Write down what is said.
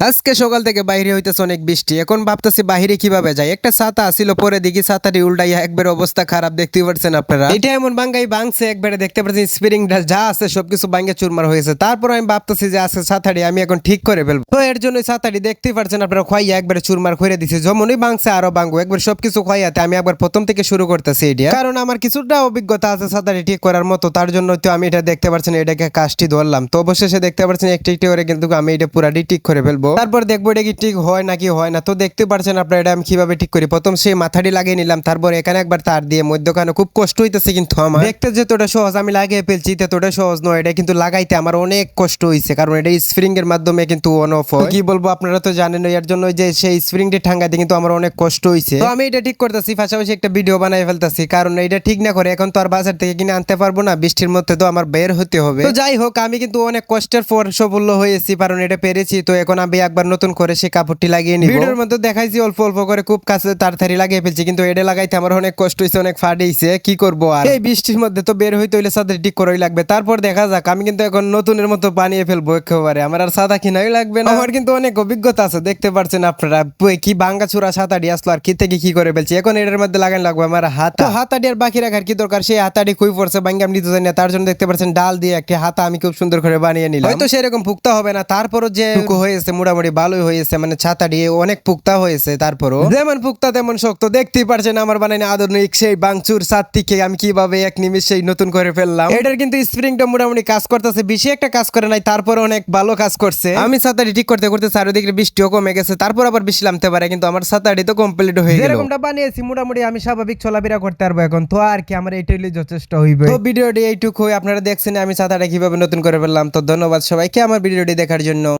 আজকে সকাল থেকে বাইরে হইতেছে অনেক বৃষ্টি। এখন ভাবতেছি বাইরে কিভাবে যাই। একটা ছাতা আসিল, পরে দেখি ছাতাটি উল্টাইয়া একবার অবস্থা খারাপ, দেখতে পাচ্ছেন আপনারা। এটা এমন বাঙ্গাই ভাঙছে একবারে, দেখতে পাচ্ছেন স্প্রিংটা যা আছে সবকিছু ভাঙ্গে চুরমার হয়েছে। তারপর আমি ভাবতেছি যে আছে ছাতাটি আমি এখন ঠিক করে ফেলবো। তো এর জন্য ছাতাটি দেখতে পাচ্ছেন আপনারা খোয়াইয়া একবারে চুরমার করে দিছে। যেমনই ভাঙছে আরো ভাঙবো, একবার সবকিছু খোয়াইয়াতে আমি একবার প্রথম থেকে শুরু করতেছি এটা, কারণ আমার কিছুটা অভিজ্ঞতা আছে ছাতাটি ঠিক করার মতো। তার জন্য তো আমি এটা দেখতে পাচ্ছেন এটাকে কাজটি ধরলাম। তো অবশেষে দেখতে পাচ্ছেন একটি একটি করে কিন্তু আমি এটা পুরাটি ঠিক করে ফেলবো। তারপর দেখবো এটা কি ঠিক হয় নাকি হয় না। তো দেখতে পাচ্ছেন আপনারা এটা আমি কিভাবে ঠিক করি। প্রথম সেই মাথাটি লাগিয়ে নিলাম, তারপর এখানে একবার তার দিয়ে মধ্যখানে খুব কষ্ট হইতেছে, কিন্তু আমার দেখতে যতটা সহজ আমি লাগিয়ে ফেলছি ততটা সহজ নয়। এটা কিন্তু লাগাইতে আমার অনেক কষ্ট হয়েছে, কারণ এটা স্প্রিং এর মাধ্যমে কিন্তু অন অফ হয়। কি বলবো, আপনারা তো জানেন, এর জন্য যে সেই স্প্রিংটি ঠাঙ্গাইতে কিন্তু আমার অনেক কষ্ট হয়েছে। তো আমি এটা ঠিক করতেছি, পাশাপাশি একটা ভিডিও বানাই ফেলতেছি, কারণ এটা ঠিক না করে এখন তো আর বাজার থেকে কিনে আনতে পারবো না, বৃষ্টির মধ্যে তো আমার বের হতে হবে। তো যাই হোক, আমি কিন্তু অনেক কষ্টের পর সফল হয়েছি, কারণ এটা পেরেছি। তো এখন আমি একবার নতুন করে সেই কাপড়টি লাগিয়ে নিব। ভিডিওর মধ্যে দেখাইছি অল্প অল্প করে, খুব কাছে তাড়াতাড়ি লাগিয়ে ফেলছি, কিন্তু এটা লাগাইতে আমার অনেক কষ্ট হয়েছে, অনেক ফাটিয়েছে। কি করবো আর, এই বৃষ্টির মধ্যে তো বের হইতে হইলে সাথে ঠিক করেই লাগবে। তারপর দেখা যাক, আমি কিন্তু এখন নতুনের মতো বানিয়ে ফেলবো একেবারে, আমার আর সাদা কিনাই লাগবে না। আমার কিন্তু অনেক অভিজ্ঞতা আছে, দেখতে পাচ্ছেন আপনারা। কি ভাঙ্গা চূড়া সাতাটি আসলো আর কি থেকে কি করে ফেলছি। এখন এটার মধ্যে লাগান লাগবে আমার হাতা। হাতাটি আর বাকি রাখার কি দরকার, সেই হাতাটি খুই পড়ছে ভাঙ্গা আমি নিতে জানি না। তার জন্য দেখতে পাচ্ছেন ডাল দিয়ে একটি হাতা আমি খুব সুন্দর করে বানিয়ে নিলাম। হয়তো সেরকম পুক্তা হবে না, তারপরও যে হয়েছে মোটামুটি ভালোই হয়েছে, মানে ছাতাটি অনেক পুক্তা হয়েছে। তারপরও যেমন পুক্তা তেমন শক্ত, দেখতেই পারছেন আমার বানাইনি আধুনিক সেই বাংচুর ছাদ থেকে আমি কিভাবে এক নিমিষেই নতুন করে ফেললাম। এটার কিন্তু স্প্রিংটা মোটামুটি কাজ করতেছে, বেশি একটা কাজ করে নাই, তারপর অনেক ভালো কাজ করছে। আমি ছাতাটি ঠিক করতে করতে চারিদিকে বৃষ্টিও কমে গেছে, তারপর আবার বৃষ্টি নামতে পারে, কিন্তু আমার ছাতাটি তো কমপ্লিট হয়ে গেল। এরকমটা বানিয়েছি মোটামুটি আমি স্বাভাবিক চলাফেরা করতে পারবো এখন। তো আর কি, আমার এইটাই যথেষ্ট হইবে। তো ভিডিওটি এইটুকু, আপনারা দেখছেন আমি ছাতাটা কিভাবে নতুন করে ফেললাম। তো ধন্যবাদ সবাইকে আমার ভিডিওটি দেখার জন্য।